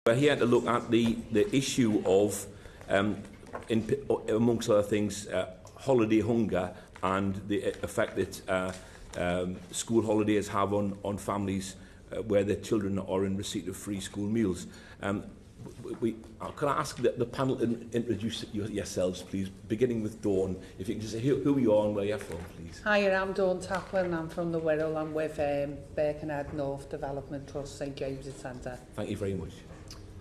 We're here to look at the issue of, amongst other things, holiday hunger and the effect that school holidays have on families where their children are in receipt of free school meals. Can I ask the panel to introduce yourselves, please, beginning with Dawn. If you can just say who you are and where you're from, please. Hi, I'm Dawn Taplin. I'm from the Wirral. I'm with Birkenhead North Development Trust, St James's Centre. Thank you very much.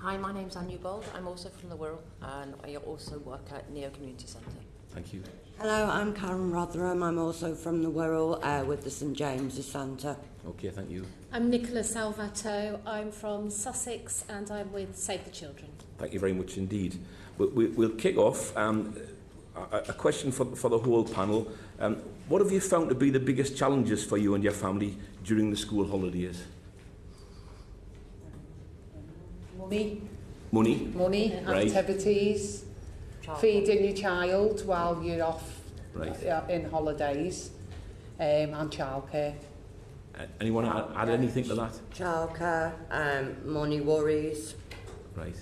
Hi, my name's Anne Newbold. I'm also from the Wirral and I also work at Neo Community Centre. Thank you. Hello, I'm Karen Rotherham. I'm also from the Wirral with the St James's Centre. Okay, thank you. I'm Nicola Salvato. I'm from Sussex and I'm with Save the Children. Thank you very much indeed. We'll kick off a question for the whole panel. What have you found to be the biggest challenges for you and your family during the school holidays? Money, right. Activities, feeding your child while you're off in holidays, and childcare. Anyone add anything to that? Childcare, money worries. Right.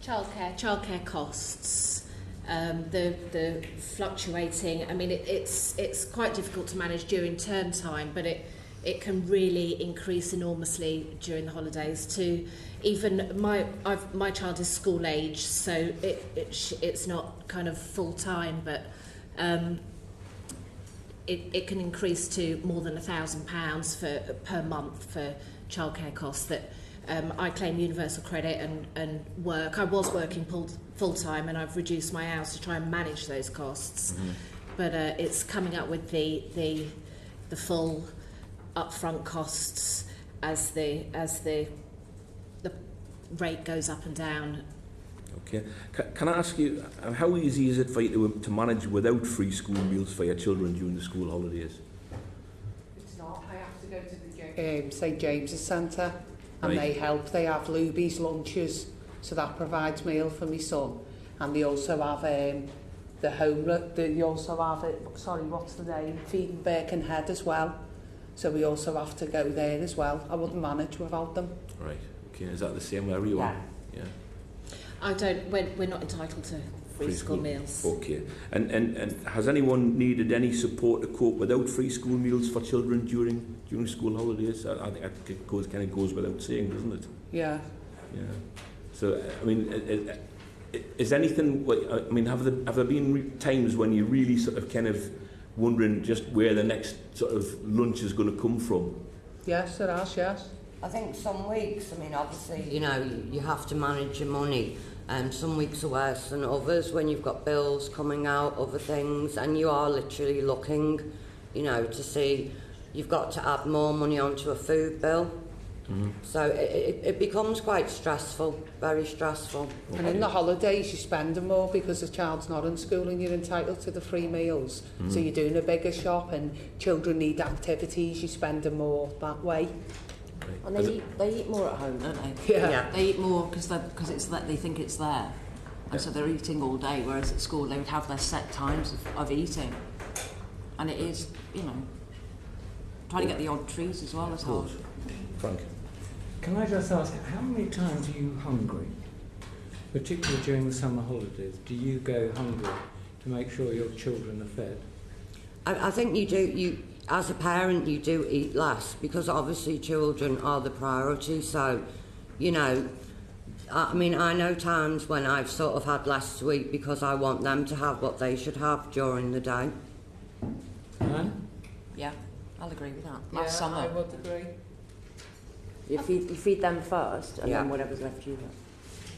Childcare costs, the fluctuating. I mean, it's quite difficult to manage during term time, but it can really increase enormously during the holidays. To even my child is school age, so it's not kind of full time, but it can increase to more than £1,000 per month for childcare costs. That I claim universal credit and work. I was working full time, and I've reduced my hours to try and manage those costs. Mm-hmm. But it's coming up with the full upfront costs as the rate goes up and down. Okay. Can I ask you, how easy is it for you to manage without free school meals for your children during the school holidays? It's not. I have to go to the St James's Centre, and right. They help. They have Luby's lunches, so that provides meal for my son. And they also have the home. They also have what's the name? Feeding Birkenhead as well. So we also have to go there as well. I wouldn't manage without them. Right. Okay. Is that the same wherever you are? Yeah. We're not entitled to free school meals. Okay. And has anyone needed any support to cope without free school meals for children during school holidays? I think that goes without saying, doesn't it? Yeah. Yeah. So I mean, is anything? I mean, have there been times when you really sort of kind of wondering just where the next sort of lunch is going to come from? Yes, there has. Yes. I think some weeks, I mean, obviously, you have to manage your money. Some weeks are worse than others when you've got bills coming out, other things, and you are literally looking, to see you've got to add more money onto a food bill. Mm-hmm. So it becomes quite stressful, very stressful. Okay. And in the holidays you spend more because the child's not in school and you're entitled to the free meals. Mm-hmm. So you're doing a bigger shop and children need activities, you spend more that way. And they eat more at home, don't they? Yeah. They eat more because they think it's there, and so they're eating all day. Whereas at school they would have their set times of eating, and it is trying to get the odd treats as well as hard. Frank, can I just ask, how many times are you hungry, particularly during the summer holidays? Do you go hungry to make sure your children are fed? I think you do. As a parent, you do eat less because obviously children are the priority. So, I mean, I know times when I've sort of had less to eat because I want them to have what they should have during the day. Yeah, I'll agree with that. Yeah, Last summer, I would agree. You feed them first, and then whatever's left you have.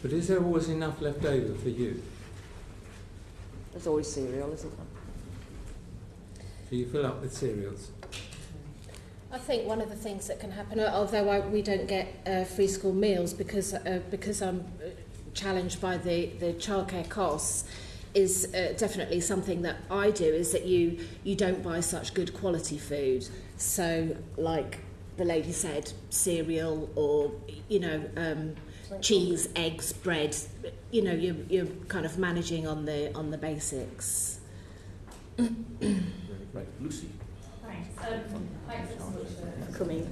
But is there always enough left over for you? There's always cereal, isn't there? So you fill up with cereals? I think one of the things that can happen, although we don't get free school meals because I'm challenged by the childcare costs, is definitely something that I do, is that you don't buy such good quality food. So, like the lady said, cereal or cheese, eggs, bread. You're kind of managing on the basics. right, Lucy. Thanks. Thanks so much for coming.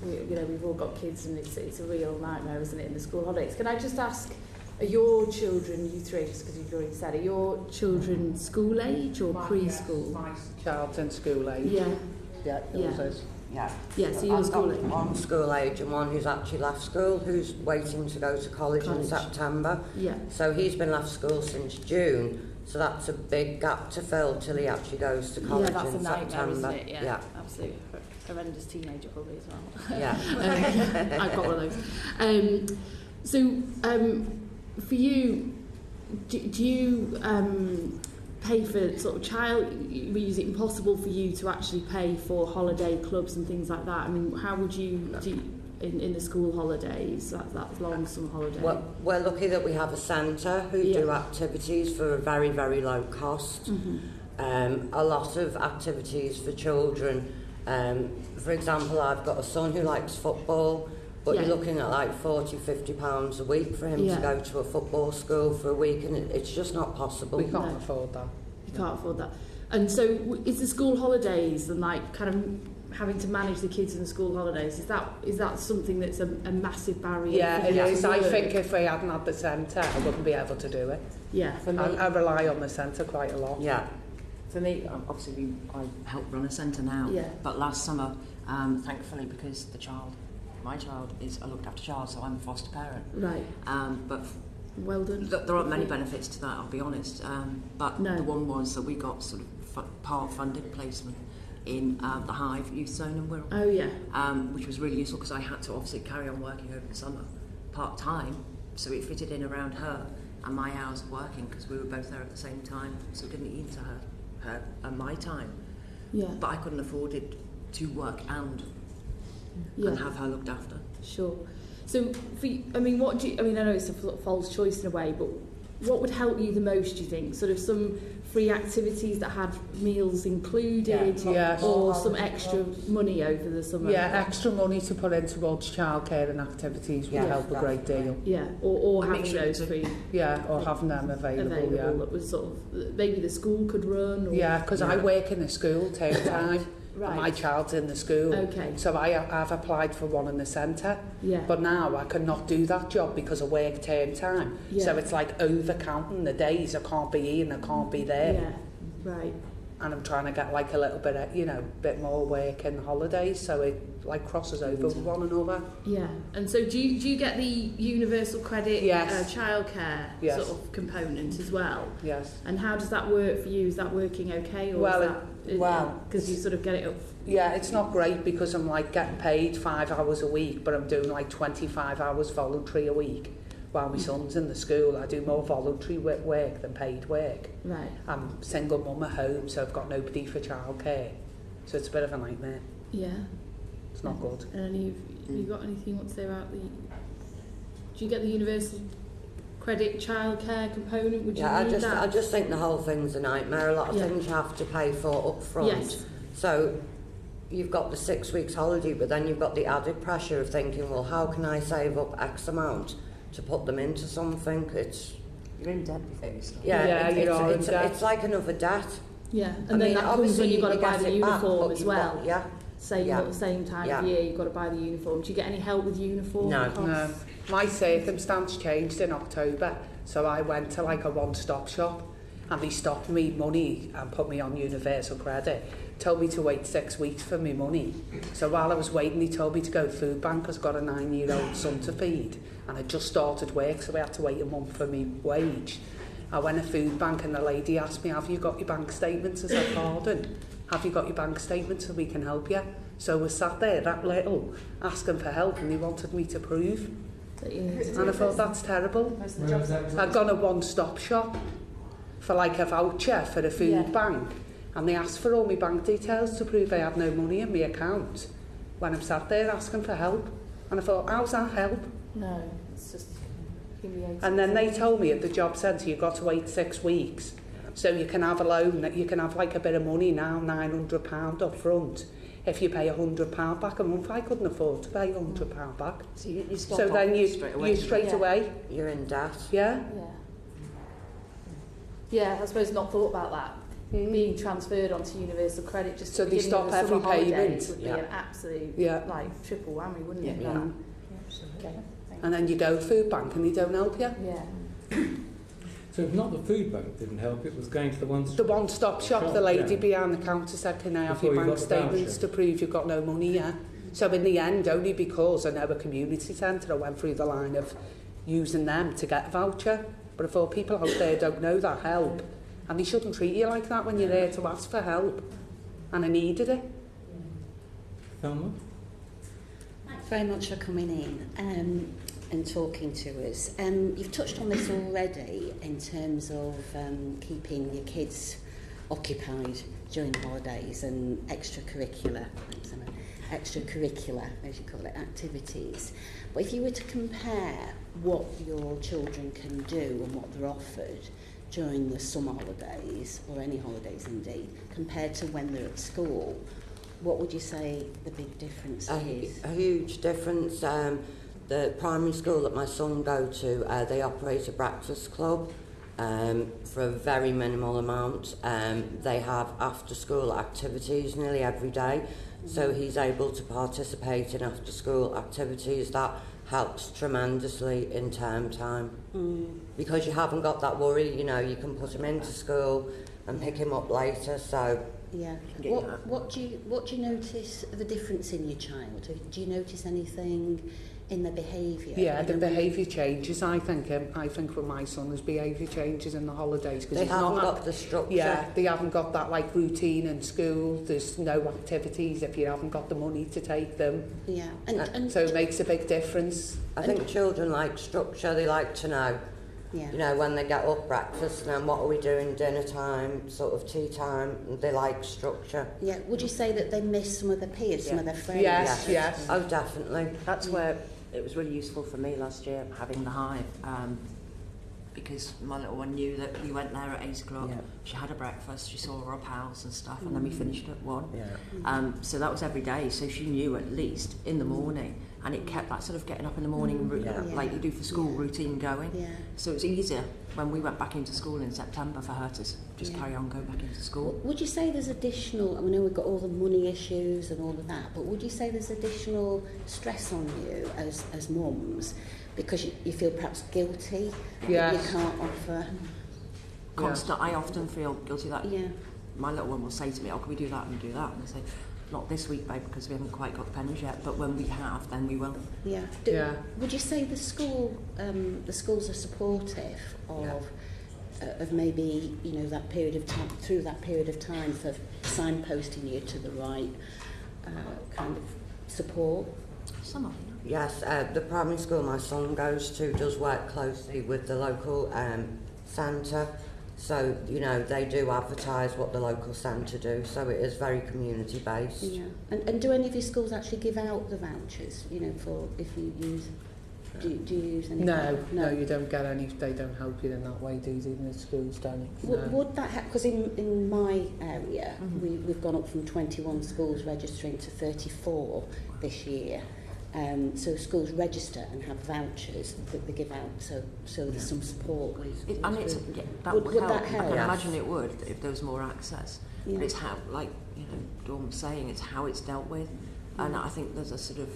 we've all got kids, and it's a real nightmare, isn't it, in the school holidays. Can I just ask, are your children, you three, just because you've already said it, your children school age or preschool? My child's in school age. Yeah. Yeah, yours is. Yeah. Yeah, so you're I've school got age. one school age and one who's actually left school, who's waiting to go to college in September. Yeah. So he's been left school since June, so that's a big gap to fill till he actually goes to college Yeah, that's in a nightmare, September. isn't it? Yeah. Absolutely. Horrendous teenager probably as well. Yeah. I've got one of those. For you, do you pay for sort of is it impossible for you to actually pay for holiday clubs and things like that? I mean, how would you do in the school holidays, that long summer holiday? Well, we're lucky that we have a centre who do activities for a very, very low cost. Mm-hmm. A lot of activities for children. For example, I've got a son who likes football, but you're looking at like £40-50 a week for him to go to a football school for a week, and it's just not possible. We can't afford that. You can't afford that. And so is the school holidays and like kind of having to manage the kids in the school holidays, is that something that's a massive barrier? Yeah, it is. I think if we hadn't had the centre, I wouldn't be able to do it. Yeah. For me, I rely on the centre quite a lot. Yeah. For me, obviously, I help run a centre now. Yeah. But last summer, thankfully, because my child is a looked after child, so I'm a foster parent. Right. But well done. there aren't many benefits to that, I'll be honest. But the one was that we got sort of part-funded placement in the Hive Youth Zone in Wirral. Oh yeah. Which was really useful because I had to obviously carry on working over the summer part-time, so it fitted in around her and my hours of working because we were both there at the same time, so it didn't eat into her and my time. Yeah. But I couldn't afford it to work and have her looked after. Sure. So, I know it's a false choice in a way, but what would help you the most, do you think? Sort of some free activities that had meals included, or some extra money over the summer? Yeah, extra money to put in towards childcare and activities would help a great deal. Yeah, or having those free. Yeah, or having them available. That was sort of, maybe the school could run. Or, yeah, because I work in a school term time. Right. My child's in the school. Okay. So I've applied for one in the centre. Yeah. But now I cannot do that job because I work term time. Yeah. So it's like over-counting the days. I can't be here and I can't be there. Yeah, right. And I'm trying to get like a little bit of, bit more work in the holidays, so it like crosses over with one another. Yeah. And so do you get the universal credit childcare sort of component as well? Yes. And how does that work for you? Is that working okay? Or because you sort of get it up. Yeah, it's not great because I'm like getting paid 5 hours a week, but I'm doing like 25 hours voluntary a week. While my son's in the school, I do more voluntary work than paid work. Right. I'm single mum at home, so I've got nobody for childcare. So it's a bit of a nightmare. Yeah. It's not good. And have you got anything you want to say about do you get the universal credit childcare component? Would you need that? I just think the whole thing's a nightmare. A lot of things you have to pay for up front. Yes. So you've got the 6 weeks holiday, but then you've got the added pressure of thinking, well, how can I save up X amount to put them into something? You're in debt before you start. It's like another debt. Yeah, and then that comes when you've got to buy the uniform as well. Same time of year, you've got to buy the uniform. Do you get any help with uniform costs? No. My circumstance changed in October, so I went to like a one-stop shop and they stopped me money and put me on universal credit. Told me to wait 6 weeks for me money. So while I was waiting, he told me to go to food bank because I've got a 9-year-old son to feed. And I just started work, so I had to wait a month for me wage. I went to food bank and the lady asked me, have you got your bank statements? I said, pardon? Have you got your bank statements so we can help you? So we sat there, that little, asking for help, and they wanted me to prove. And I thought, that's terrible. I'd gone to one-stop shop for like a voucher for a food bank. And they asked for all my bank details to prove I had no money in my account when I'm sat there asking for help. And I thought, how's that help? No, it's just humiliating. And then they told me at the job centre, you've got to wait 6 weeks. So you can have a loan, you can have like a bit of money now, £900 up front. If you pay £100 back a month, I couldn't afford to pay £100 back. So then you straight away. You're in debt. Yeah. Yeah, I suppose not thought about that. being transferred onto universal credit just So at they the beginning stop of the every summer holidays payment. would be an absolute like triple whammy, wouldn't it? Yeah. Okay. And then you go food bank and they don't help you. Yeah. So if not the food bank didn't help, it was going to the The one-stop shop, the lady behind the counter said, can I have Before your you bank got the statements voucher. to prove you've got no money, yeah? So in the end, only because I know a community centre, I went through the line of using them to get a voucher. But I thought people out there don't know that help. And they shouldn't treat you like that when you're there to ask for help. And I needed it. Thelma? Thanks very much for coming in and talking to us. You've touched on this already in terms of keeping your kids occupied during holidays and extracurricular, as you call it, activities. But if you were to compare what your children can do and what they're offered during the summer holidays, or any holidays indeed, compared to when they're at school, what would you say the big difference is? A huge difference. The primary school that my son go to, they operate a breakfast club for a very minimal amount. They have after-school activities nearly every day, so he's able to participate in after-school activities. That helps tremendously in term time because you haven't got that worry. You know, you can put him into school and pick him up later. So yeah. What do you notice the difference in your child? Do you notice anything in the behaviour? Yeah, the behaviour changes, I think. I think with my son, there's behaviour changes in the holidays. They haven't got the structure. Yeah, they haven't got that like routine in school. There's no activities if you haven't got the money to take them. Yeah, and so it makes a big difference. I think children like structure. They like to know. Yeah. You know, when they get up, breakfast, and then what are we doing, dinner time, sort of tea time, they like structure. Yeah, would you say that they miss some of their peers, some of their friends? Yes. Oh, definitely. That's where it was really useful for me last year, having the hive, because my little one knew that we went there at 8 o'clock, she had a breakfast, she saw her pals and stuff, and then we finished at 1. So that was every day, so she knew at least in the morning, and it kept that sort of getting up in the morning, like you do for school, routine going. Yeah. So it was easier when we went back into school in September for her to just carry on going back into school. Would you say there's additional, I know we've got all the money issues and all of that, but would you say there's additional stress on you as mums because you feel perhaps guilty that you can't offer? Constant. I often feel guilty that my little one will say to me, oh, can we do that and do that? And I say, not this week, babe, because we haven't quite got the pennies yet, but when we have, then we will. Would you say the schools are supportive of maybe, you know, that period of time, through that period of time, for signposting you to the right kind of support? Some of them. Yes, the primary school my son goes to does work closely with the local centre. So, you know, they do advertise what the local centre do, so it is very community based. Yeah. And do any of your schools actually give out the vouchers, you know, for if you use, do you use any? No, you don't get any, they don't help you in that way, do they? The schools don't. Would that have, because in my area, we've gone up from 21 schools registering to 34 this year. So schools register and have vouchers that they give out, so there's some support. That would help. That help? I can imagine it would if there was more access. But it's how, like, you know, Dawn was saying, it's how it's dealt with. And I think there's a sort of,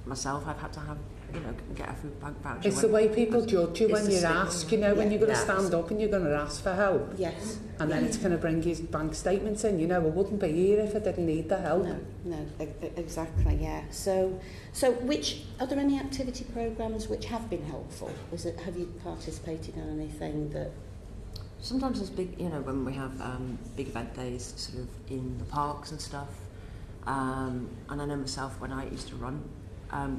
myself, I've had to have, you know, get a food bank voucher. It's the way people judge you when you ask, you know, when you're going to stand up and you're going to ask for help. Yes. And then it's going to bring his bank statements in, you know, I wouldn't be here if I didn't need the help. No, exactly, yeah. So are there any activity programmes which have been helpful? Have you participated in anything that... Sometimes there's big, you know, when we have big event days sort of in the parks and stuff. And I know myself, when I used to run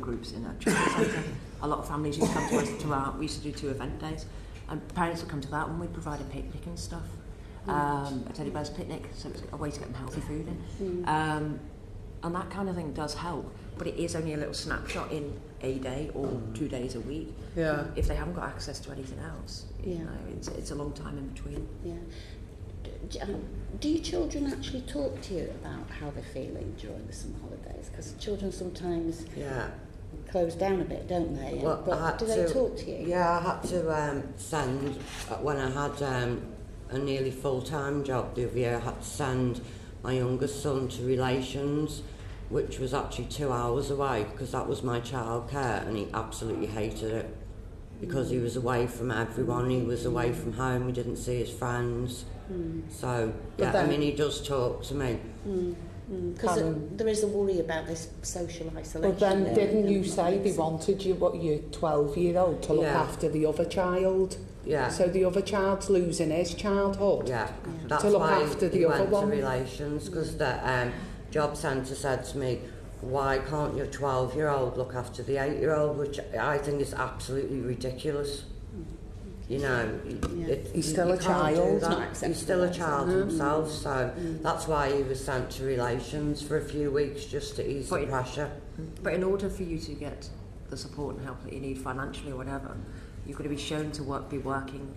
groups in a children's centre, a lot of families used to come to us we used to do 2 event days, and parents would come to that when we'd provide a picnic and stuff, a teddy bear's picnic, so it's a way to get them healthy food in. And that kind of thing does help, but it is only a little snapshot in a day or 2 days a week. Yeah. If they haven't got access to anything else, you know, it's a long time in between. Yeah. Do your children actually talk to you about how they're feeling during the summer holidays? Because children sometimes close down a bit, don't they? Well, but do they talk to you? Yeah, I had to send, when I had a nearly full-time job the other year. I had to send my youngest son to relations, which was actually 2 hours away, because that was my childcare, and he absolutely hated it because he was away from everyone, he was away from home, he didn't see his friends. So, yeah, I mean, he does talk to me. Because there is a worry about this social isolation. But then didn't you say they wanted you, what, your 12-year-old to look after the other child? Yeah. So the other child's losing his childhood. Yeah, that's to look why after the he other went one. to relations, because the job centre said to me, why can't your 12-year-old look after the 8-year-old, which I think is absolutely ridiculous. You know, he's still a child. He's still a child himself, so that's why he was sent to relations for a few weeks just to ease the pressure. But in order for you to get the support and help that you need financially or whatever, you've got to be shown to be working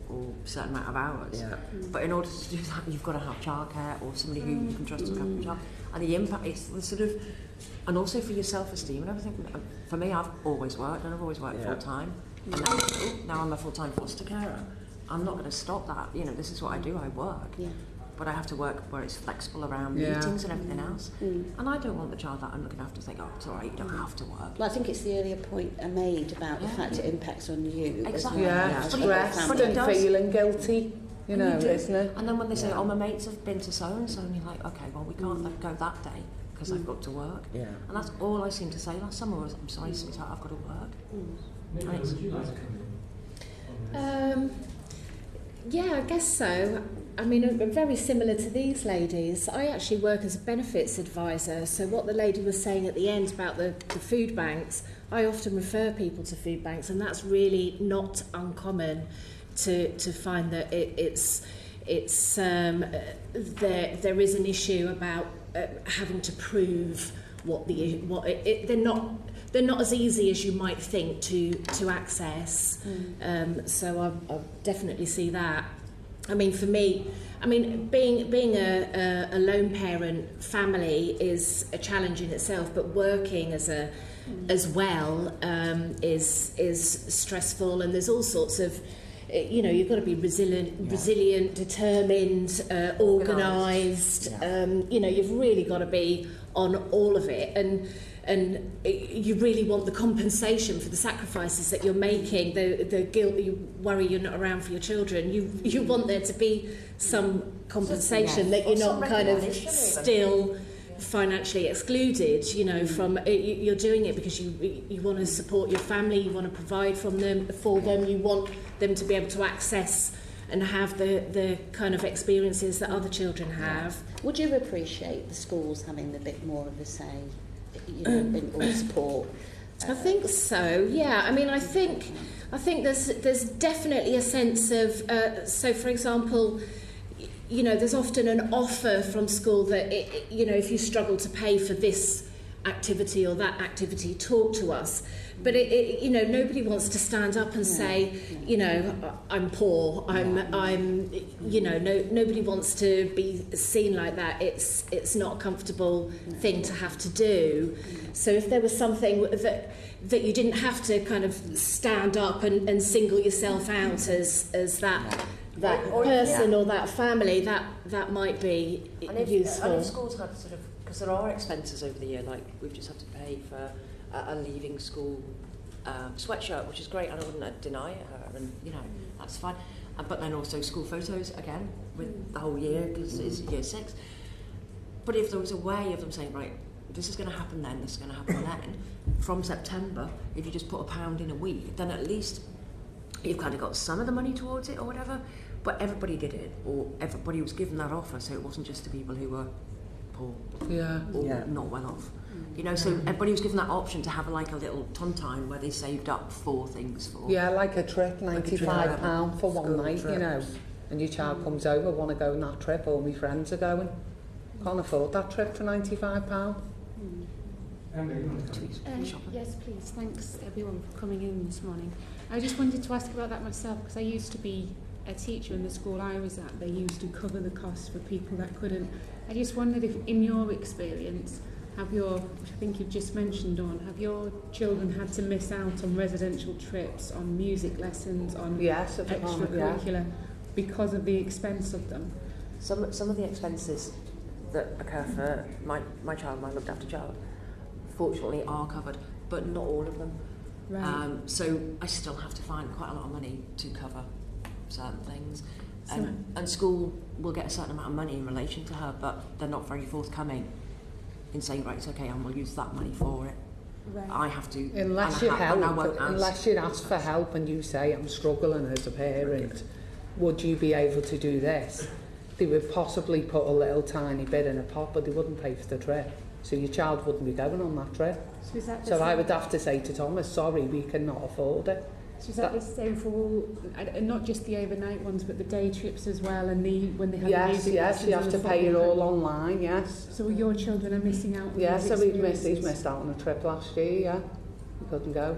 or a certain amount of hours. Yeah. But in order to do that, you've got to have childcare or somebody who you can trust to look after your child. And the impact is the sort of, and also for your self-esteem and everything. For me, I've always worked, and I've always worked full-time. And now I'm a full-time foster carer. I'm not going to stop that. You know, this is what I do. I work. Yeah. But I have to work where it's flexible around meetings and everything else. And I don't want the child that I'm looking after to think, oh, it's all right, you don't have to work. Well, I think it's the earlier point I made about the fact it impacts on you. Exactly. Stressed and feeling guilty, you know, isn't it? And then when they say, oh, my mates have been to so-and-so, and you're like, okay, well, we can't go that day because I've got to work. Yeah. And that's all I seemed to say last summer was, I'm sorry, sweetheart, I've got to work. Yeah, I guess so. I mean, very similar to these ladies. I actually work as a benefits advisor, so what the lady was saying at the end about the food banks, I often refer people to food banks, and that's really not uncommon to find that there is an issue about having to prove they're not as easy as you might think to access. So I definitely see that. I mean, for me, being a lone parent family is a challenge in itself, but working as well is stressful, and there's all sorts of, you know, you've got to be resilient, determined, organised. You know, you've really got to be on all of it, and you really want the compensation for the sacrifices that you're making, the guilt, you worry you're not around for your children. You want there to be some compensation that you're not kind of still financially excluded, you know, from you're doing it because you want to support your family, you want to provide for them, you want them to be able to access and have the kind of experiences that other children have. Would you appreciate the schools having a bit more of a say, you know, or support? I think so. Yeah. I mean, I think there's definitely a sense of so, for example, you know, there's often an offer from school that you know, if you struggle to pay for this activity or that activity, talk to us. But you know, nobody wants to stand up and say, you know, I'm poor. I'm you know, nobody wants to be seen like that. It's not a comfortable thing to have to do. So if there was something that you didn't have to kind of stand up and single yourself out as that person or that family, that might be useful. And if schools had sort of, because there are expenses over the year, like we've just had to pay for a leaving school sweatshirt, which is great, and I wouldn't deny it her, and you know, that's fine. But then also school photos again with the whole year, because it's year 6. But if there was a way of them saying, right, this is going to happen then, this is going to happen then, from September, if you just put £1 in a week, then at least you've kind of got some of the money towards it or whatever. But everybody did it, or everybody was given that offer, so it wasn't just the people who were poor or not well off. You know, so everybody was given that option to have like a little tontine where they saved up for things for. Yeah, like a trip, £95 for one night, you know. And your child comes over, want to go on that trip, all my friends are going. Can't afford that trip for £95. Yes, please. Thanks everyone for coming in this morning. I just wanted to ask about that myself, because I used to be a teacher in the school I was at. They used to cover the costs for people that couldn't. I just wondered if, in your experience, which I think you've just mentioned, Dawn, have your children had to miss out on residential trips, on music lessons, on extracurricular, because of the expense of them? Some of the expenses that occur for my child, my looked after child, fortunately are covered, but not all of them. Right. So I still have to find quite a lot of money to cover certain things. So- And school will get a certain amount of money in relation to her, but they're not very forthcoming in saying, right, it's okay, and we'll use that money for it. Right. I have to... Unless you ask for help and you say, I'm struggling as a parent, would you be able to do this? They would possibly put a little tiny bit in a pot, but they wouldn't pay for the trip. So your child wouldn't be going on that trip. So is that the So I same? would have to say to Thomas, sorry, we cannot afford it. So is that the same for all, and not just the overnight ones, but the day trips as well, and when they have the Yes, music yes, lessons you and have the to pay it football all club? online, yes. So your children are missing out on Yeah, those so he's experiences? missed out on a trip last year, yeah. He couldn't go.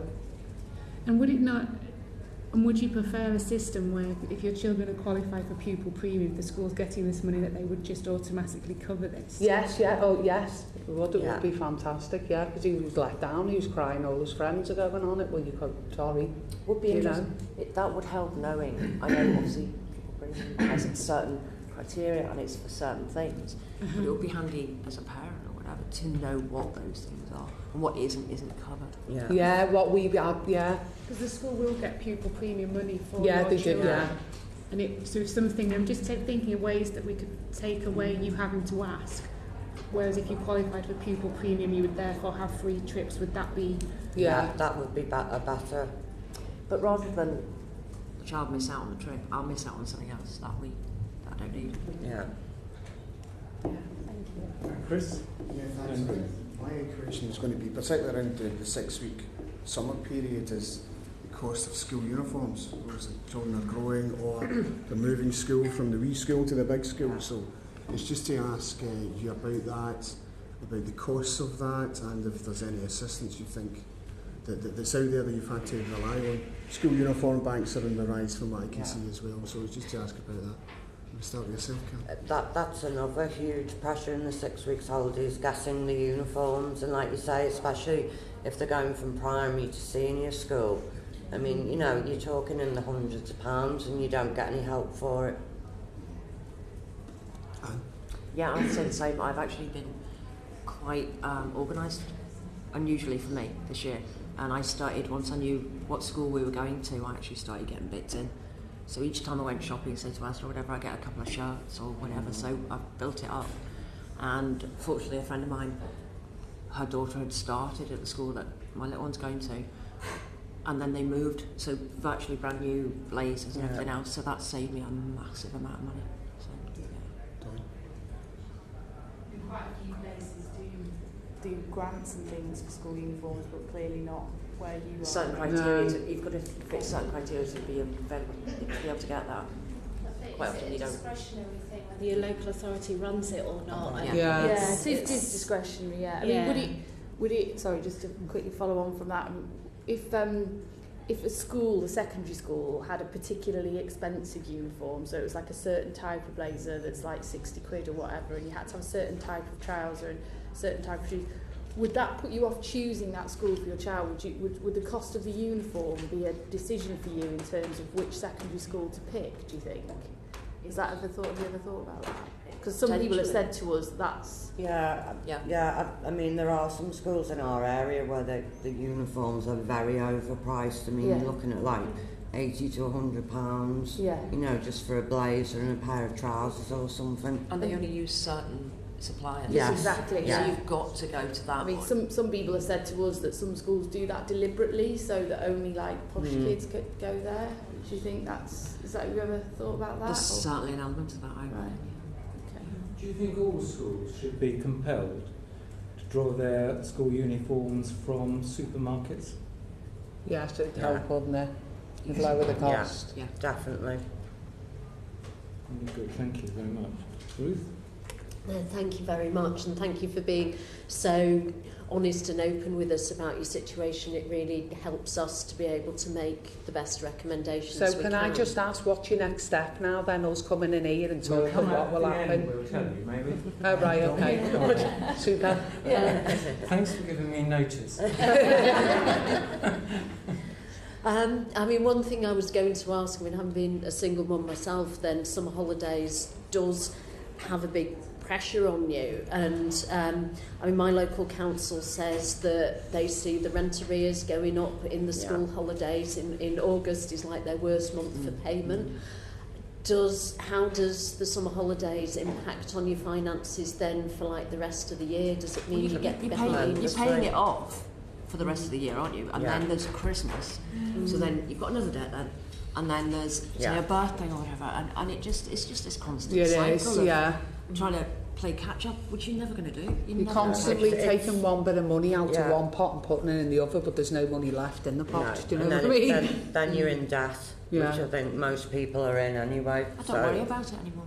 And would it not, and would you prefer a system where if your children are qualified for pupil premium, the school's getting this money, that they would just automatically cover this? Yes, yeah, oh yes, it would be fantastic, yeah, because he was let down, he was crying, all his friends are going on it, well you could, sorry. Would be You interesting. That would help knowing. I know obviously people bring has certain criteria and it's for certain things, but it would be handy as a parent or whatever to know what those things are and what isn't covered. Yeah. Yeah, what we had, yeah. Because the school will get pupil premium money for Yeah, your they do, children. yeah. And so something, I'm just thinking of ways that we could take away you having to ask. Whereas if you qualified for pupil premium, you would therefore have free trips. Would that be... Yeah. That would be better. But rather than the child miss out on the trip, I'll miss out on something else that I don't need. Yeah. Chris? Yeah, thanks. My question is going to be, particularly around the 6-week summer period, is the cost of school uniforms. As the children are growing or they're moving school from the wee school to the big school. So it's just to ask you about that, about the costs of that, and if there's any assistance you think that's out there that you've had to rely on. School uniform banks are on the rise from what I can see as well. So it's just to ask about that. We'll start with yourself, Kat. That's another huge pressure in the 6 weeks holidays, getting the uniforms, and like you say, especially if they're going from primary to senior school. I mean, you know, you're talking in the hundreds of pounds and you don't get any help for it. Yeah, I'd say the same. I've actually been quite organised, unusually for me, this year. And I started, once I knew what school we were going to, I actually started getting bits in. So each time I went shopping, say to Asda or whatever, I get a couple of shirts or whatever. So I've built it up. And fortunately, a friend of mine, her daughter had started at the school that my little one's going to. And then they moved, so virtually brand new blazers and everything else. So that saved me a massive amount of money. So, Quite a few places do grants and things for school uniforms, but clearly not where you are. certain criteria, you've got to fit certain criteria to be able to get that. Quite often you don't. Discretionary thing, whether your local authority runs it or not. Yeah, so it is discretionary. Yeah, I mean, would it? Sorry, just to quickly follow on from that, if a school, a secondary school, had a particularly expensive uniform, so it was like a certain type of blazer that's like 60 quid or whatever, and you had to have a certain type of trouser and a certain type of shoes, would that put you off choosing that school for your child? Would the cost of the uniform be a decision for you in terms of which secondary school to pick, do you think? Have you ever thought about that? Because some people have said to us that's... I mean, there are some schools in our area where the uniforms are very overpriced. I mean, you're looking at like £80 to £100, you know, just for a blazer and a pair of trousers or something. And they only use certain suppliers. Yes, exactly. So you've got to go to that. I mean, some people have said to us that some schools do that deliberately so that only like posh kids could go there. Do you think is that, have you ever thought about that? There's certainly an element of that, I Right. Do you think all schools should be compelled to draw their school uniforms from supermarkets? Yes, it'd help, wouldn't it? It'd lower the cost. Yeah, definitely. Good, thank you very much. Ruth? Thank you very much, and thank you for being so honest and open with us about your situation. It really helps us to be able to make the best recommendations we can. So can I just ask, what's your next step now then, us coming in here and talking what will happen? We'll tell you, maybe. Oh right, okay. Super. Thanks for giving me notice. I mean, one thing I was going to ask, I mean, having been a single mum myself, then summer holidays does have a big pressure on you. And I mean, my local council says that they see the rent arrears going up in the school holidays. In August is like their worst month for payment. How does the summer holidays impact on your finances then for like the rest of the year? Does it mean you get behind? You're paying it off for the rest of the year, aren't you? And then there's Christmas, so then you've got another debt then, and then there's say a birthday or whatever, and it's just this constant cycle of trying to play catch up, which you're never going to do. You're constantly taking one bit of money out of one pot and putting it in the other, but there's no money left in the pot. Do you know what I mean? Then you're in debt, which I think most people are in anyway. I don't worry about it anymore.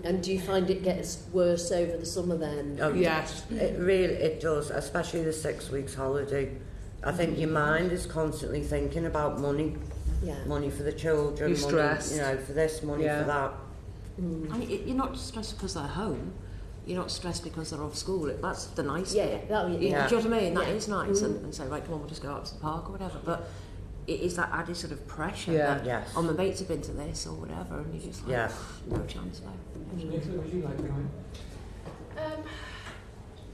And do you find it gets worse over the summer then? Oh, yes. It does, especially the 6 weeks holiday. I think your mind is constantly thinking about money. Money for the children, you're stressed. Money, for this, money for that. And you're not stressed because they're home. You're not stressed because they're off school. That's the nice bit. Do you know what I mean? That is nice. And say, right, come on, we'll just go out to the park or whatever. But it is that added sort of pressure that, my mates have been to this or whatever, and you're just like, no chance now. Would you like to comment?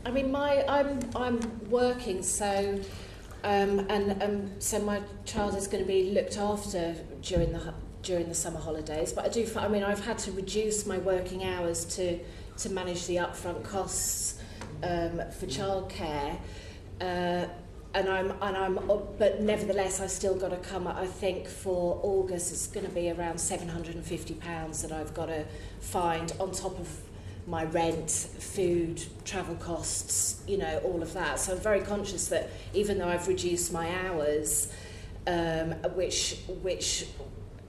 I mean, I'm working, so so my child is going to be looked after during the summer holidays. But I've had to reduce my working hours to manage the upfront costs for childcare. But nevertheless, I still got to come. I think for August, it's going to be around £750 that I've got to find on top of my rent, food, travel costs, all of that. So I'm very conscious that even though I've reduced my hours, which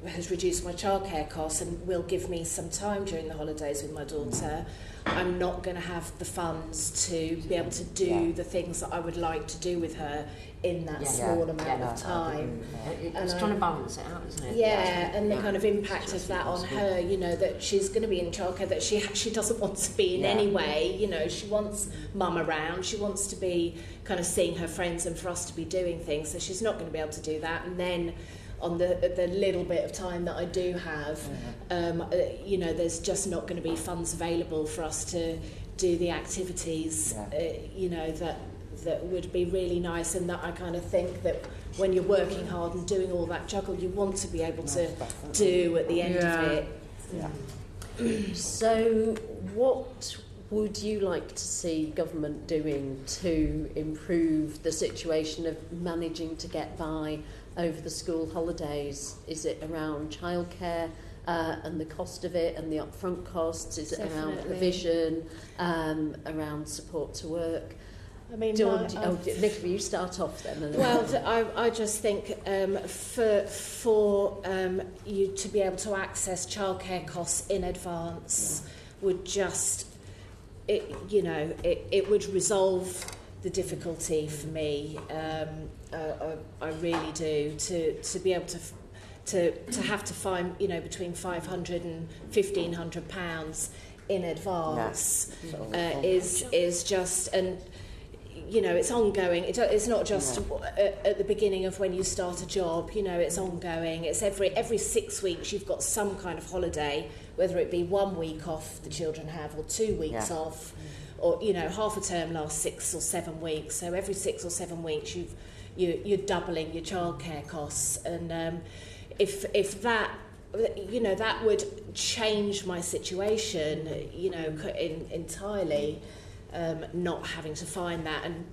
has reduced my childcare costs and will give me some time during the holidays with my daughter, I'm not going to have the funds to be able to do the things that I would like to do with her in that small amount of time. It's trying to balance it out, isn't it? And the kind of impact of that on her, that she's going to be in childcare that she doesn't want to be in anyway. She wants mum around, she wants to be kind of seeing her friends and for us to be doing things, so she's not going to be able to do that. And then on the little bit of time that I do have, there's just not going to be funds available for us to do the activities, that would be really nice, and that I kind of think that when you're working hard and doing all that juggle, you want to be able to do at the end of it. So what would you like to see government doing to improve the situation of managing to get by over the school holidays? Is it around childcare and the cost of it and the upfront costs? Is it around provision, around support to work? I mean, Nick, will you start off then? Well, I just think for you to be able to access childcare costs in advance would just, it would resolve the difficulty for me. I really do, to be able to have to find between £500 and £1,500 in advance is just, and it's ongoing. It's not just at the beginning of when you start a job. It's ongoing. It's every 6 weeks you've got some kind of holiday, whether it be 1 week off the children have or 2 weeks off, or half a term lasts 6 or 7 weeks. So every 6 or 7 weeks you're doubling your childcare costs, and if that that would change my situation entirely. Not having to find that, and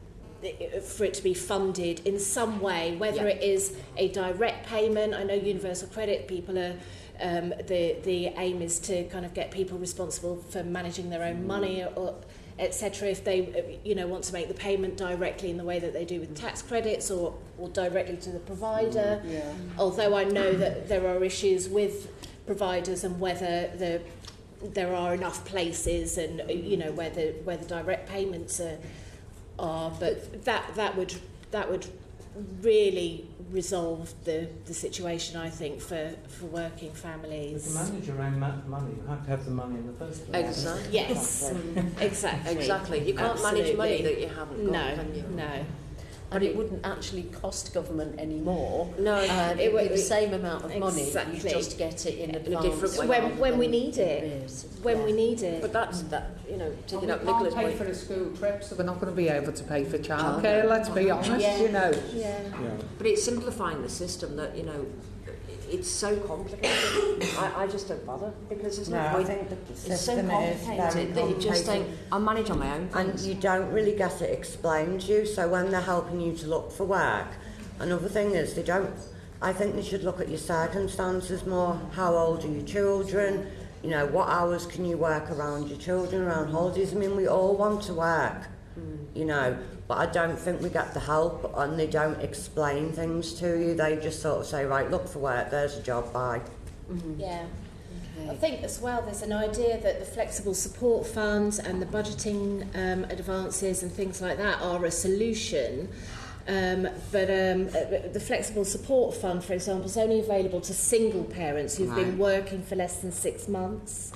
for it to be funded in some way, whether it is a direct payment. I know universal credit people are the aim is to kind of get people responsible for managing their own money, or etc. If they want to make the payment directly in the way that they do with tax credits, or directly to the provider. Although I know that there are issues with providers and whether there are enough places, and where the direct payments are, but that would really resolve the situation, I think, for working families. But to manage your own money, you have to have the money in the first place. Exactly. Yes. Exactly. You can't manage money that you haven't got, can you? No. and it wouldn't actually cost government any more. No, it would be the same amount of money. Exactly. You just get it in advance. A different way. When we need it. When we need it. But that's that. You know, taking We up can't Nicola's pay point. for a school trip, so we're not going to be able to pay for childcare. Let's be honest, you know. Yeah. But it's simplifying the system that, you know, it's so complicated. I just don't bother because there's no point. I think the It's so system is complicated that you just think, I'll manage on my own and things. you don't really get it explained to you. So when they're helping you to look for work, another thing is they don't. I think they should look at your circumstances more. How old are your children? You know, what hours can you work around your children, around holidays? I mean, we all want to work, you know, but I don't think we get the help, and they don't explain things to you. They just sort of say, right, look for work, there's a job, bye. Yeah. I think as well there's an idea that the flexible support funds and the budgeting advances and things like that are a solution. But the flexible support fund, for example, is only available to single parents who've been working for less than 6 months.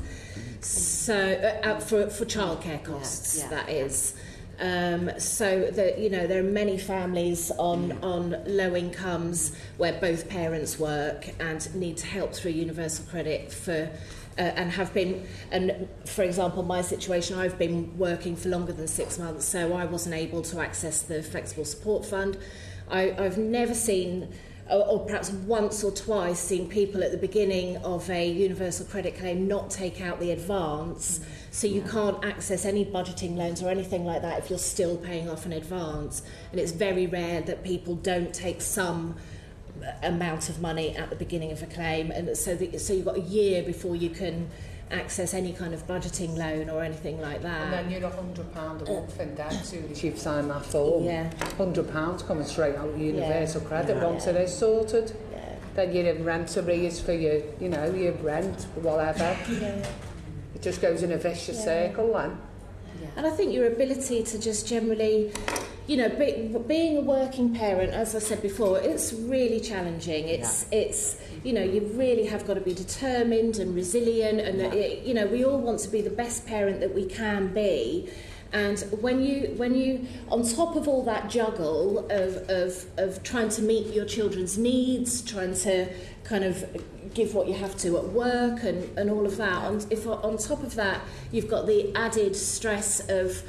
So for childcare costs, that is. So that, you know, there are many families on low incomes where both parents work and need help through universal credit for and have been, and for example my situation, I've been working for longer than 6 months, so I wasn't able to access the flexible support fund. I've never seen, or perhaps once or twice seen, people at the beginning of a universal credit claim not take out the advance, so you can't access any budgeting loans or anything like that if you're still paying off an advance, and it's very rare that people don't take some amount of money at the beginning of a claim, and so you've got a year before you can access any kind of budgeting loan or anything like that. And then you're £100 a month in debt as soon as you've signed that form. Yeah. £100 coming straight out of universal credit once it is sorted. Yeah. Then you're in rent arrears for your, you know, your rent, whatever. It just goes in a vicious circle then. And I think your ability to just generally, you know, being a working parent, as I said before, it's really challenging. It's you know, you really have got to be determined and resilient, and you know, we all want to be the best parent that we can be. And when you on top of all that juggle of trying to meet your children's needs, trying to kind of give what you have to at work and all of that, and if on top of that you've got the added stress of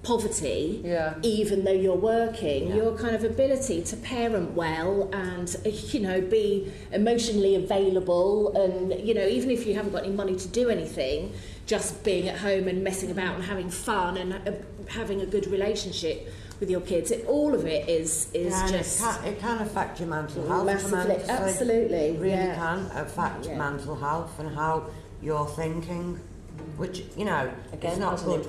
poverty, even though you're working, your kind of ability to parent well and, you know, be emotionally available, and, you know, even if you haven't got any money to do anything, just being at home and messing about and having fun and having a good relationship with your kids, all of it is just... It can affect your mental health. Massively, absolutely. It really can affect mental health and how you're thinking, which, you know, again, it's not good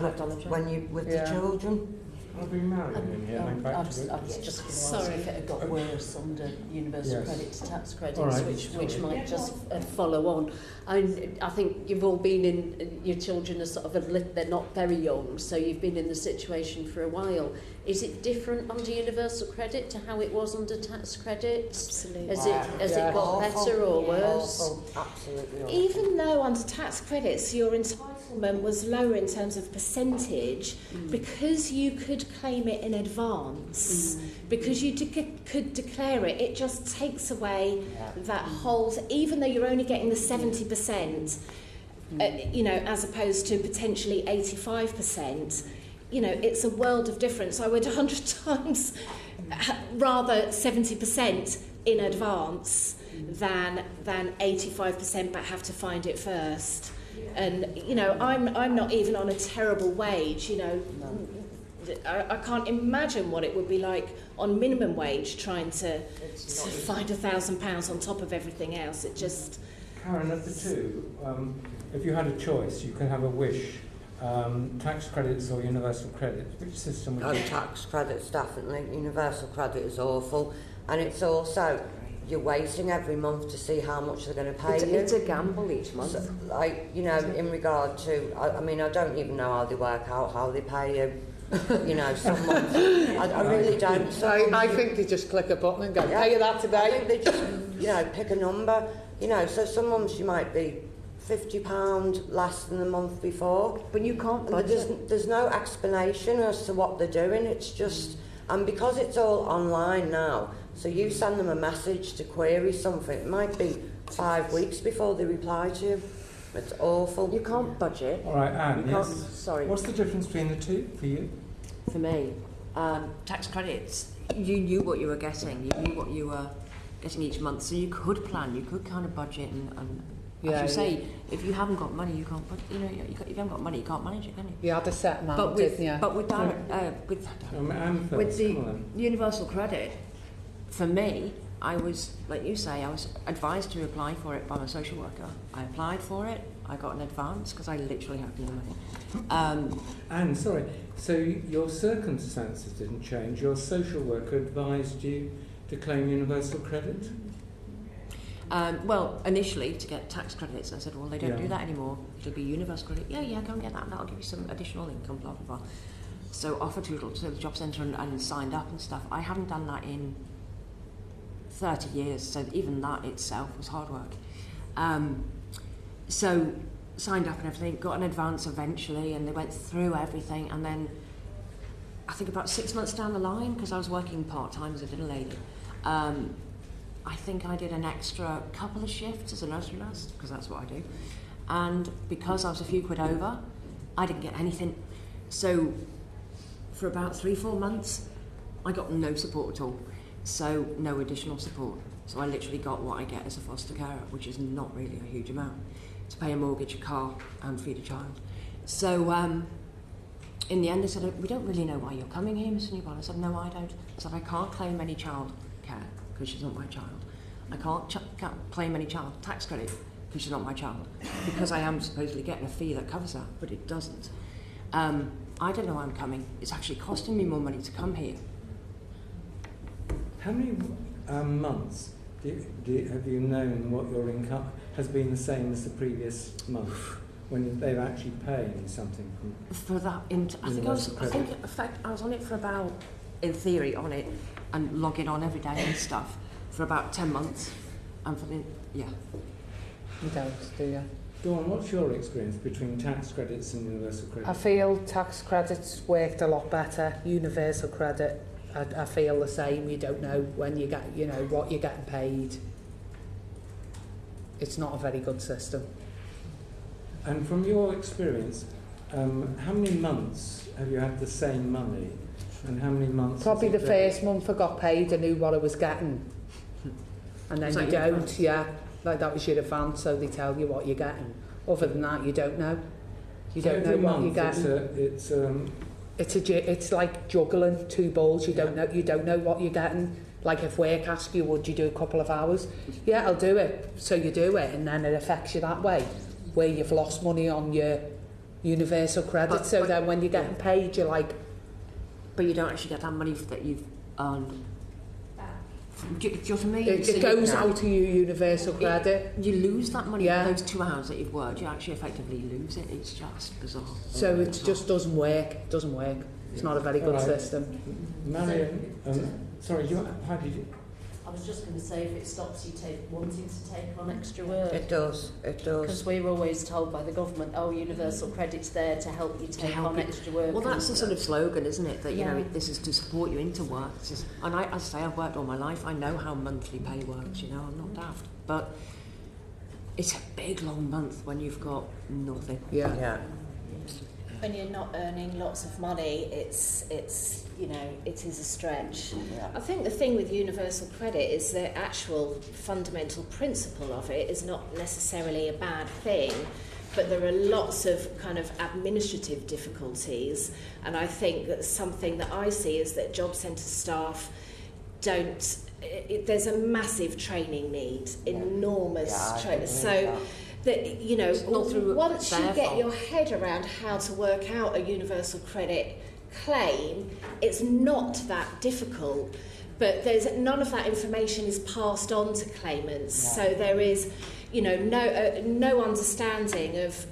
when you with the children. I'll bring Marion in here. I was just going to ask if it had got worse under universal credit to tax credits, which might just follow on. I think you've all been in, your children are sort of, they're not very young, so you've been in the situation for a while. Is it different under universal credit to how it was under tax credits? Absolutely. Has it got better or worse? Awful. Absolutely awful. Even though under tax credits your entitlement was lower in terms of percentage, because you could claim it in advance, because you could declare it, it just takes away that whole, even though you're only getting the 70%, you know, as opposed to potentially 85%, you know, it's a world of difference. I would 100 times rather 70% in advance than 85% but have to find it first. And, you know, I'm not even on a terrible wage, you know. I can't imagine what it would be like on minimum wage trying to find £1,000 on top of everything else. It just... Karen, of the two, if you had a choice, you could have a wish. Tax credits or universal credits? Which system would you... Tax credits, definitely. Universal credit is awful. And it's also, you're waiting every month to see how much they're going to pay you. It's a gamble each month. So, like, you know, in regard to, I mean, I don't even know how they work out, how they pay you. You know, some months. I really don't. I think they just click a button and go, pay you that today. I think they just, you know, pick a number. You know, so some months you might be £50 less than the month before. But you can't budget. There's no explanation as to what they're doing. It's just, And because it's all online now, so you send them a message to query something, it might be 5 weeks before they reply to you. It's awful. You can't budget. All right, Anne, yes. Sorry. What's the difference between the two for you? For me, tax credits, you knew what you were getting. You knew what you were getting each month, so you could plan, you could kind of budget and as you say, if you haven't got money, you can't. You know, if you haven't got money, you can't manage it, can you? You had a set amount, didn't you? But with the universal credit, for me, I was, like you say, I was advised to apply for it by my social worker. I applied for it. I got an advance because I literally had no money. Anne, sorry. So your circumstances didn't change. Your social worker advised you to claim universal credit? Well, initially, to get tax credits, I said, well, they don't do that anymore. It'll be universal credit. Yeah, go and get that. That'll give you some additional income, blah, blah, blah. So offered to the job centre and signed up and stuff. I haven't done that in 30 years, so even that itself was hard work. So signed up and everything, got an advance eventually, and they went through everything. And then I think about 6 months down the line, because I was working part-time as a dinner lady, I think I did an extra couple of shifts as a nursery nurse, because that's what I do. And because I was a few quid over, I didn't get anything. So for about 3-4 months, I got no support at all. So no additional support. So I literally got what I get as a foster carer, which is not really a huge amount, to pay a mortgage, a car, and feed a child. So in the end, they said, we don't really know why you're coming here, Miss Newborn. I said, no, I don't. I said, I can't claim any child care because she's not my child. I can't claim any child tax credit because she's not my child, because I am supposedly getting a fee that covers that, but it doesn't. I don't know why I'm coming. It's actually costing me more money to come here. How many months have you known what your income has been the same as the previous month, when they've actually paid something for that? In fact, I was on it for about, in theory, on it and logging on every day and stuff for about 10 months. And for the You don't, do you? Dawn, what's your experience between tax credits and universal credit? I feel tax credits worked a lot better. Universal credit, I feel the same. You don't know when you get, what you're getting paid. It's not a very good system. And from your experience, how many months have you had the same money, and how many months? Probably the first month I got paid, I knew what I was getting, and then you don't. Yeah, like that was your advance, so they tell you what you're getting. Other than that, you don't know. You don't know what you're getting. It's like juggling two balls. You don't know what you're getting. Like if work asks you, would you do a couple of hours? Yeah, I'll do it. So you do it, and then it affects you that way, where you've lost money on your universal credit. So then when you're getting paid, you're like... But you don't actually get that money that you've earned. Do you know what I mean? It goes out to your universal credit. You lose that money for those 2 hours that you've worked. You actually effectively lose it. It's just bizarre. So it just doesn't work. It doesn't work. It's not a very good system. Marion, sorry, how did you... I was just going to say, if it stops you wanting to take on extra work. It does. Because we're always told by the government, universal credit's there to help you take on extra work. Well, that's the sort of slogan, isn't it? That, this is to support you into work. And as I say, I've worked all my life. I know how monthly pay works, I'm not daft. But it's a big, long month when you've got nothing. Yeah. When you're not earning lots of money, it's it is a stretch. Yeah. I think the thing with universal credit is the actual fundamental principle of it is not necessarily a bad thing, but there are lots of kind of administrative difficulties, and I think that something that I see is that job centre staff don't. There's a massive training need, enormous training. So. That once you get your head around how to work out a universal credit claim, it's not that difficult, but none of that information is passed on to claimants. So there is no understanding of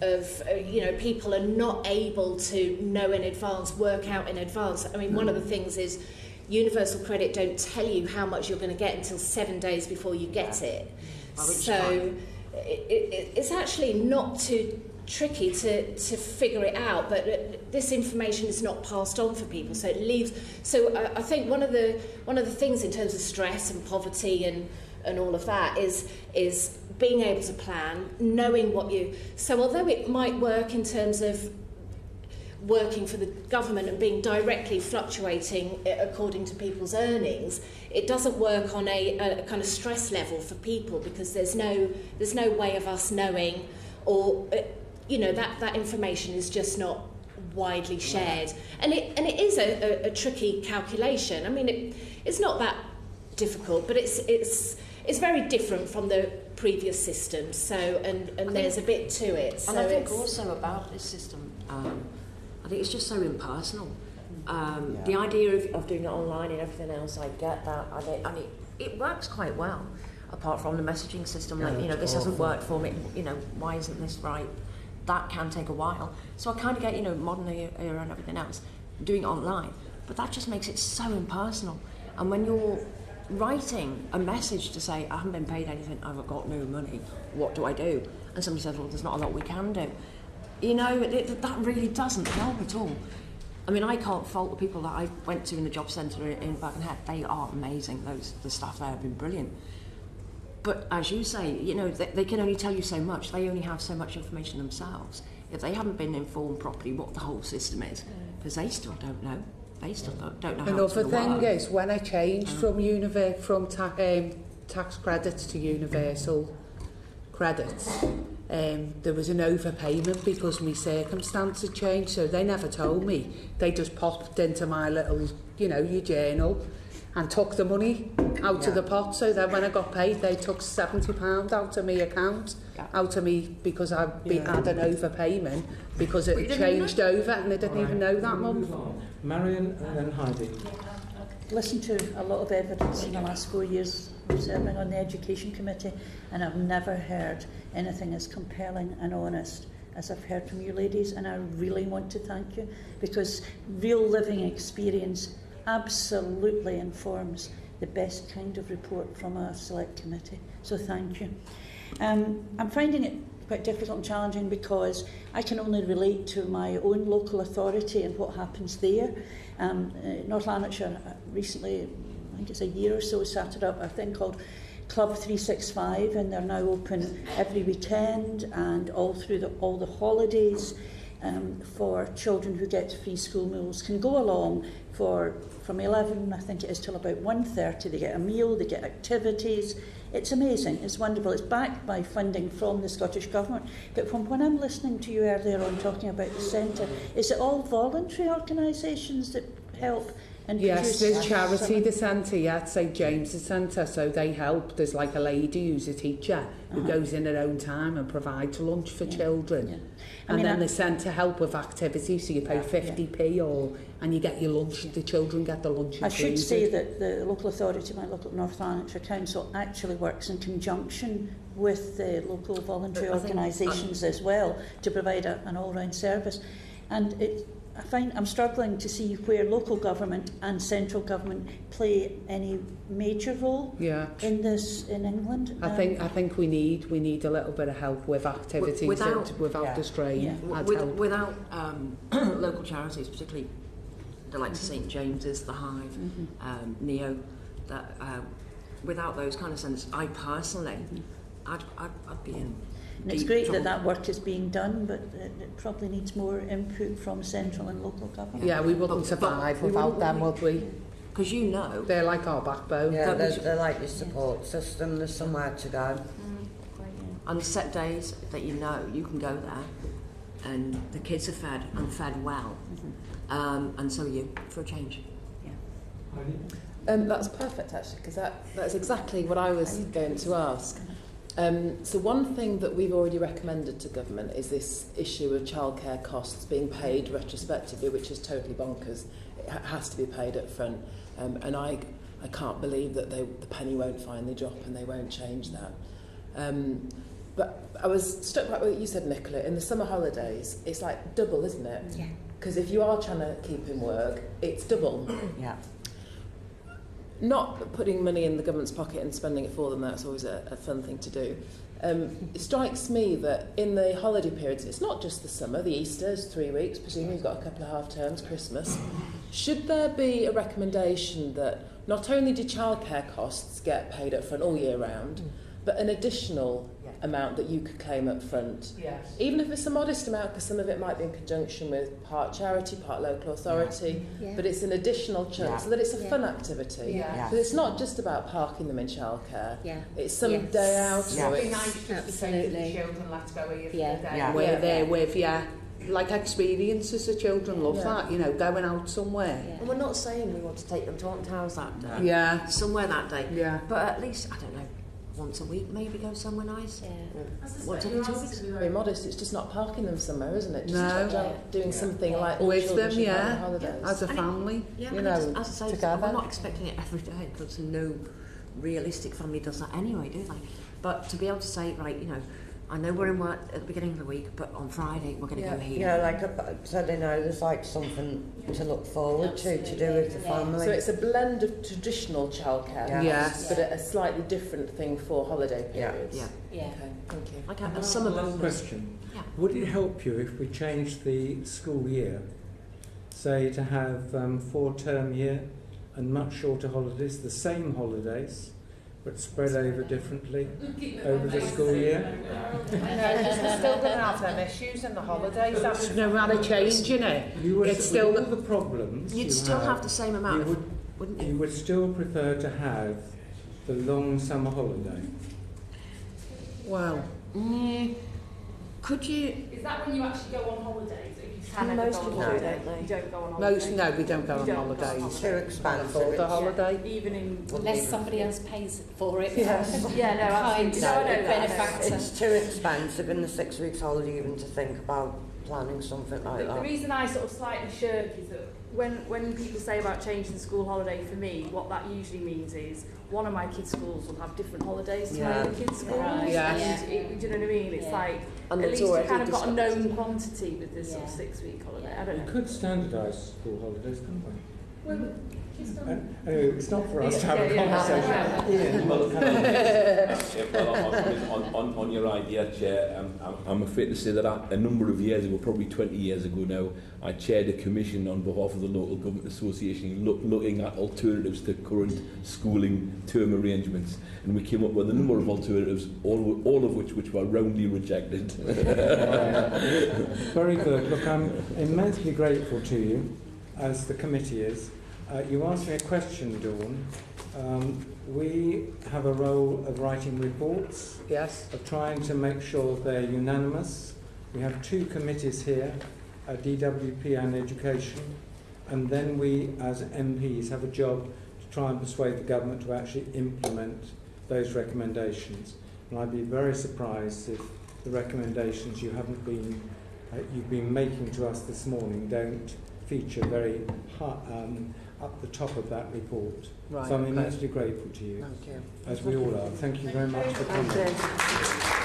people are not able to know in advance, work out in advance. I mean, one of the things is universal credit don't tell you how much you're going to get until 7 days before you get it. So it's actually not too tricky to figure it out, but this information is not passed on for people, so it leaves. So I think one of the things in terms of stress and poverty and all of that is being able to plan, knowing what you. So although it might work in terms of working for the government and being directly fluctuating according to people's earnings, it doesn't work on a kind of stress level for people, because there's no way of us knowing, or that information is just not widely shared, and it is a tricky calculation. I mean, it's not that difficult, but it's very different from the previous system. So and there's a bit to it. So and I think also about this system, I think it's just so impersonal. The idea of doing it online and everything else, I get that, and it works quite well. Apart from the messaging system, this hasn't worked for me. Why isn't this right? That can take a while. So I kind of get, modern era and everything else, doing it online. But that just makes it so impersonal. And when you're writing a message to say, I haven't been paid anything, I've got no money, what do I do? And somebody says, well, there's not a lot we can do. That really doesn't help at all. I mean, I can't fault the people that I went to in the job centre in Birkenhead. They are amazing. The staff there have been brilliant. But as you say, they can only tell you so much. They only have so much information themselves. If they haven't been informed properly what the whole system is, because they still don't know. They still don't know how Another it's going to thing work. is, when I changed from tax credits to universal credits, there was an overpayment because my circumstances changed, so they never told me. They just popped into my little, your journal, and took the money out of the pot. So then when I got paid, they took £70 out of my account, out of me, because I had an overpayment because it had changed over, and I didn't even know that month. Marion and then Heidi. Listened to a lot of evidence in the last 4 years serving on the Education Committee, and I've never heard anything as compelling and honest as I've heard from you ladies, and I really want to thank you, because real living experience absolutely informs the best kind of report from a select committee. So thank you. I'm finding it quite difficult and challenging because I can only relate to my own local authority and what happens there. North Lanarkshire recently, I think it's a year or so, started up a thing called Club 365, and they're now open every weekend and all through all the holidays. For children who get free school meals, can go along from 11, I think it is, till about 1:30. They get a meal, they get activities. It's amazing, it's wonderful. It's backed by funding from the Scottish Government. But from when I'm listening to you earlier on talking about the centre, is it all voluntary organisations that help? And yes, there's charity, the centre, it's St James's Centre, so they help. There's like a lady who's a teacher who goes in her own time and provides lunch for children. And then the centre help with activities, so you pay 50p and you get your lunch, the children get the lunch included. I should say that the local authority, my local North Lanarkshire Council, actually works in conjunction with the local voluntary organisations as well to provide an all-round service. And I find I'm struggling to see where local government and central government play any major role in this in England. I think we need a little bit of help with activities without the strain. Without local charities, particularly the likes of St James's, the Hive, Neo, without those kind of centres, I personally, I'd be in. And it's great that work is being done, but it probably needs more input from central and local government. Yeah, we wouldn't survive without them, would we? Because they're like our backbone. Yeah, they're like your support system. There's somewhere to go. On set days that you can go there, and the kids are fed and fed well, and so are you, for a change. That's perfect, actually, because that's exactly what I was going to ask. So one thing that we've already recommended to government is this issue of childcare costs being paid retrospectively, which is totally bonkers. It has to be paid up front, and I can't believe that the penny won't finally drop and they won't change that. But I was struck by what you said, Nicola. In the summer holidays, it's like double, isn't it? Yeah. Because if you are trying to keep in work, it's double. Yeah. not putting money in the government's pocket and spending it for them, that's always a fun thing to do. It strikes me that in the holiday periods, it's not just the summer, the Easter is 3 weeks, presumably you've got a couple of half terms, Christmas. Should there be a recommendation that not only do childcare costs get paid up front all year round, but an additional amount that you could claim up front? Yes. Even if it's a modest amount, because some of it might be in conjunction with part charity, part local authority, but it's an additional chunk, so that it's a fun activity. But it's not just about parking them in childcare. It's some day out. Or It'd be it's nice just to say to the children, let's go here for the day. We're there with you. Like experiences the children love that, you know, going out somewhere. And we're not saying we want to take them to Alton Towers that day. Somewhere that day. But at least, I don't know, once a week maybe go somewhere nice. Once every 2 weeks. Very modest. It's just not parking them somewhere, isn't it? Just doing something like with them, as a family, you know, as I say, together. I'm not expecting it every day because no realistic family does that anyway, do they? But to be able to say, right, you know, I know we're in work at the beginning of the week, but on Friday we're going to go here. Yeah, like so they know there's like something to look forward to do with the family. So it's a blend of traditional childcare, but a slightly different thing for holiday periods. Okay, thank you. Okay, and some of last them. question. Would it help you if we changed the school year, say to have 4-term year and much shorter holidays, the same holidays, but spread over differently over the school year? They're still going to have them issues in the holidays. That's no matter changing it. It's still all the problems. You'd still have the same amount, wouldn't you? You would still prefer to have the long summer holiday. Well, could you? Is that when you actually go on holidays? Most of them don't they? You don't go on holidays. we don't go on holidays. Too expensive. The holiday. Even in Unless somebody else pays for it. Absolutely. It's too expensive in the 6 weeks holiday even to think about planning something like that. The reason I sort of slightly shirk is that when people say about changing the school holiday, for me, what that usually means is one of my kids' schools will have different holidays to my other kids' schools. And do you know what I mean? It's like, And at least you kind of got a known quantity with this sort of 6 week holiday. I don't know. We could standardise school holidays, couldn't we? Anyway, it's not for us to have a conversation. On your idea, Chair, I'm afraid to say that a number of years ago, probably 20 years ago now, I chaired a commission on behalf of the Local Government Association looking at alternatives to current schooling term arrangements, and we came up with a number of alternatives, all of which were roundly rejected. Very good. Look, I'm immensely grateful to you, as the committee is. You asked me a question, Dawn. We have a role of writing reports, of trying to make sure they're unanimous. We have 2 committees here, DWP and Education, and then we, as MPs, have a job to try and persuade the government to actually implement those recommendations. And I'd be very surprised if the recommendations you've been making to us this morning don't feature very up the top of that report. So I'm immensely grateful to you, as we all are. Thank you very much for coming.